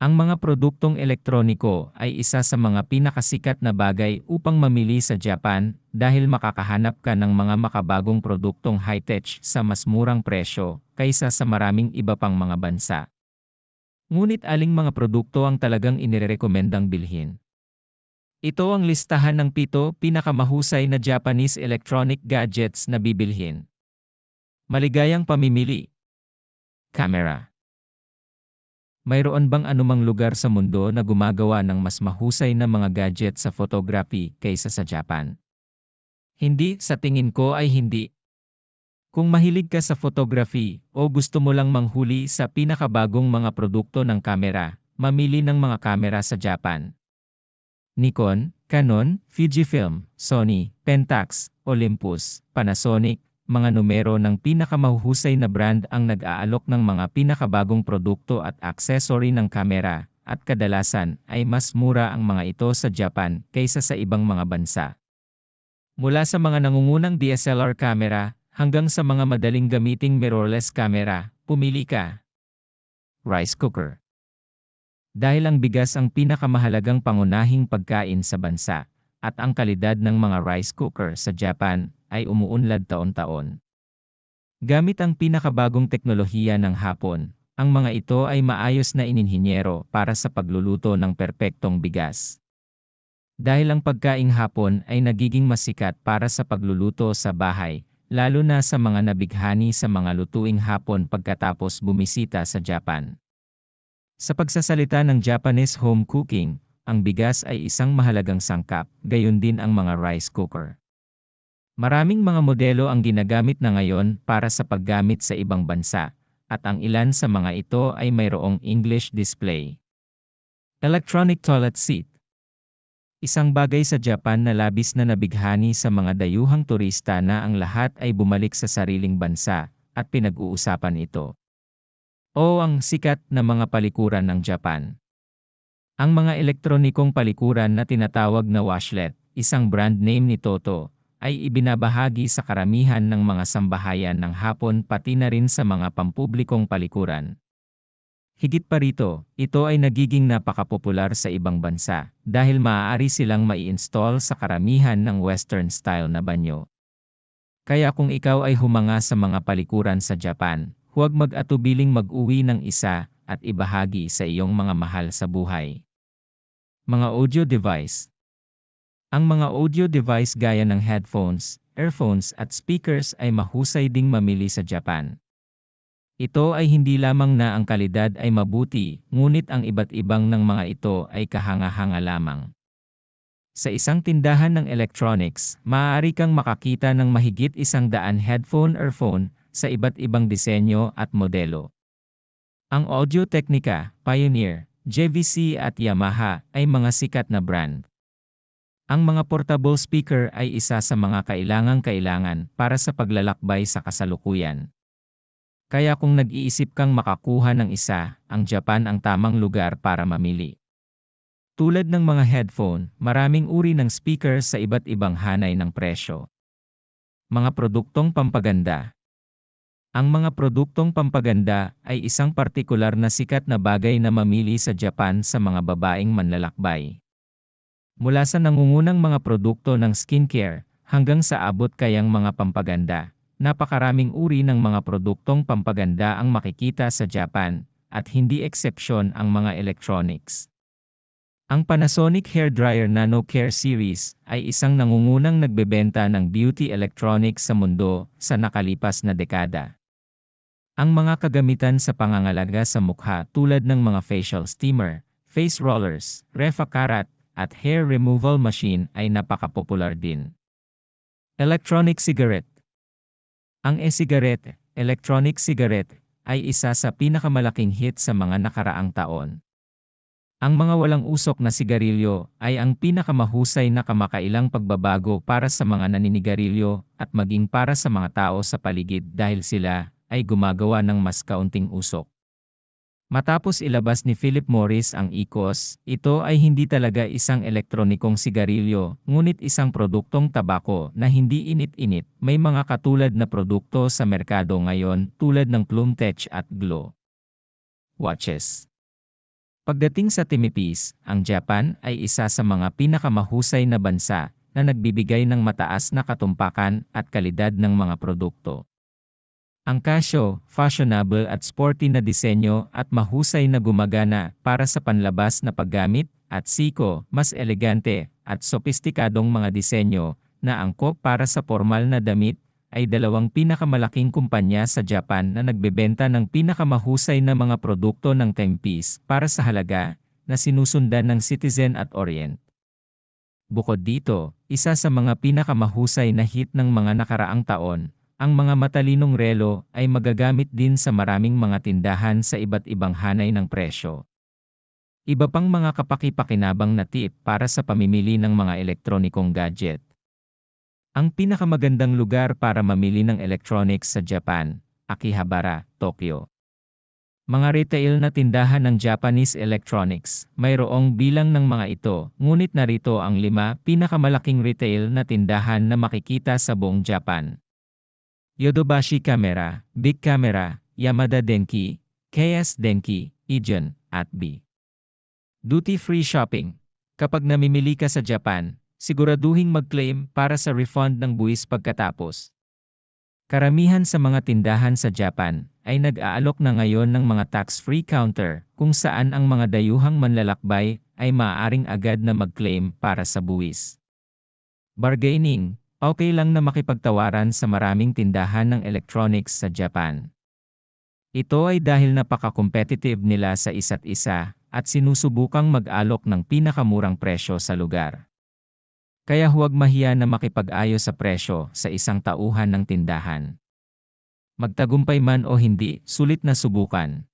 Ang mga produktong elektroniko ay isa sa mga pinakasikat na bagay upang mamili sa Japan dahil makakahanap ka ng mga makabagong produktong high-tech sa mas murang presyo kaysa sa maraming iba pang mga bansa. Ngunit aling mga produkto ang talagang inirekomendang bilhin? Ito ang listahan ng 7 pinakamahusay na Japanese electronic gadgets na bibilhin. Maligayang pamimili. Camera. Mayroon bang anumang lugar sa mundo na gumagawa ng mas mahusay na mga gadget sa photography kaysa sa Japan? Hindi, sa tingin ko ay hindi. Kung mahilig ka sa photography o gusto mo lang manghuli sa pinakabagong mga produkto ng kamera, mamili ng mga kamera sa Japan. Nikon, Canon, Fujifilm, Sony, Pentax, Olympus, Panasonic, mga numero ng pinakamahuhusay na brand ang nag-aalok ng mga pinakabagong produkto at accessory ng kamera, at kadalasan ay mas mura ang mga ito sa Japan kaysa sa ibang mga bansa. Mula sa mga nangungunang DSLR camera, hanggang sa mga madaling gamiting mirrorless camera, pumili ka. Rice cooker. Dahil ang bigas ang pinakamahalagang pangunahing pagkain sa bansa, at ang kalidad ng mga rice cooker sa Japan ay umuunlad taon-taon. Gamit ang pinakabagong teknolohiya ng Hapon, ang mga ito ay maayos na ininhinyero para sa pagluluto ng perpektong bigas. Dahil ang pagkaing Hapon ay nagiging masikat para sa pagluluto sa bahay, lalo na sa mga nabighani sa mga lutuing Hapon pagkatapos bumisita sa Japan. Sa pagsasalita ng Japanese home cooking, ang bigas ay isang mahalagang sangkap, gayon din ang mga rice cooker. Maraming mga modelo ang ginagamit na ngayon para sa paggamit sa ibang bansa, at ang ilan sa mga ito ay mayroong English display. Electronic toilet seat. Isang bagay sa Japan na labis na nabighani sa mga dayuhang turista na ang lahat ay bumalik sa sariling bansa, at pinag-uusapan ito. O ang sikat na mga palikuran ng Japan. Ang mga elektronikong palikuran na tinatawag na washlet, isang brand name ni Toto, ay ibinabahagi sa karamihan ng mga sambahayan ng Hapon pati na rin sa mga pampublikong palikuran. Higit pa rito, ito ay nagiging napakapopular sa ibang bansa dahil maaari silang mai-install sa karamihan ng Western style na banyo. Kaya kung ikaw ay humanga sa mga palikuran sa Japan, huwag mag-atubiling mag-uwi ng isa at ibahagi sa iyong mga mahal sa buhay. Mga audio device. Ang mga audio device gaya ng headphones, earphones at speakers ay mahusay ding mamili sa Japan. Ito ay hindi lamang na ang kalidad ay mabuti, ngunit ang iba't ibang ng mga ito ay kahanga-hanga lamang. Sa isang tindahan ng electronics, maaari kang makakita ng mahigit 100 headphone-earphone sa iba't ibang disenyo at modelo. Ang Audio-Technica, Pioneer, JVC at Yamaha ay mga sikat na brand. Ang mga portable speaker ay isa sa mga kailangang-kailangan para sa paglalakbay sa kasalukuyan. Kaya kung nag-iisip kang makakuha ng isa, ang Japan ang tamang lugar para mamili. Tulad ng mga headphone, maraming uri ng speaker sa iba't ibang hanay ng presyo. Mga produktong pampaganda. Ang mga produktong pampaganda ay isang partikular na sikat na bagay na mamili sa Japan sa mga babaeng manlalakbay. Mula sa nangungunang mga produkto ng skincare, hanggang sa abot kayang mga pampaganda, napakaraming uri ng mga produktong pampaganda ang makikita sa Japan, at hindi eksepsyon ang mga electronics. Ang Panasonic Hairdryer Nano Care Series ay isang nangungunang nagbebenta ng beauty electronics sa mundo sa nakalipas na dekada. Ang mga kagamitan sa pangangalaga sa mukha tulad ng mga facial steamer, face rollers, Refa-Karat, at hair removal machine ay napakapopular din. Electronic cigarette. Ang e-cigarette, electronic cigarette, ay isa sa pinakamalaking hit sa mga nakaraang taon. Ang mga walang usok na sigarilyo ay ang pinakamahusay na kamakailang pagbabago para sa mga naninigarilyo at maging para sa mga tao sa paligid dahil sila ay gumagawa ng mas kaunting usok. Matapos ilabas ni Philip Morris ang IQOS, ito ay hindi talaga isang elektronikong sigarilyo, ngunit isang produktong tabako na hindi init-init. May mga katulad na produkto sa merkado ngayon tulad ng Plum Tech at Glow. Watches. Pagdating sa tinipis, ang Japan ay isa sa mga pinakamahusay na bansa na nagbibigay ng mataas na katumpakan at kalidad ng mga produkto. Ang Casio, fashionable at sporty na disenyo at mahusay na gumagana para sa panlabas na paggamit, at Seiko, mas elegante at sopistikadong mga disenyo na angkop para sa formal na damit, ay dalawang pinakamalaking kumpanya sa Japan na nagbebenta ng pinakamahusay na mga produkto ng timepiece para sa halaga na sinusundan ng Citizen at Orient. Bukod dito, isa sa mga pinakamahusay na hit ng mga nakaraang taon, ang mga matalinong relo ay magagamit din sa maraming mga tindahan sa iba't ibang hanay ng presyo. Iba pang mga kapaki-pakinabang na tip para sa pamimili ng mga elektronikong gadget. Ang pinakamagandang lugar para mamili ng electronics sa Japan, Akihabara, Tokyo. Mga retail na tindahan ng Japanese electronics, mayroong bilang ng mga ito, ngunit narito ang 5 pinakamalaking retail na tindahan na makikita sa buong Japan. Yodobashi Camera, Big Camera, Yamada Denki, KS Denki, Ijon, at B. Duty-free shopping. Kapag namimili ka sa Japan, siguraduhing mag-claim para sa refund ng buwis pagkatapos. Karamihan sa mga tindahan sa Japan ay nag-aalok na ngayon ng mga tax-free counter kung saan ang mga dayuhang manlalakbay ay maaaring agad na mag-claim para sa buwis. Bargaining. Okay lang na makipagtawaran sa maraming tindahan ng electronics sa Japan. Ito ay dahil napaka-competitive nila sa isa't isa at sinusubukang mag-alok ng pinakamurang presyo sa lugar. Kaya huwag mahiya na makipag-ayos sa presyo sa isang tauhan ng tindahan. Magtagumpay man o hindi, sulit na subukan.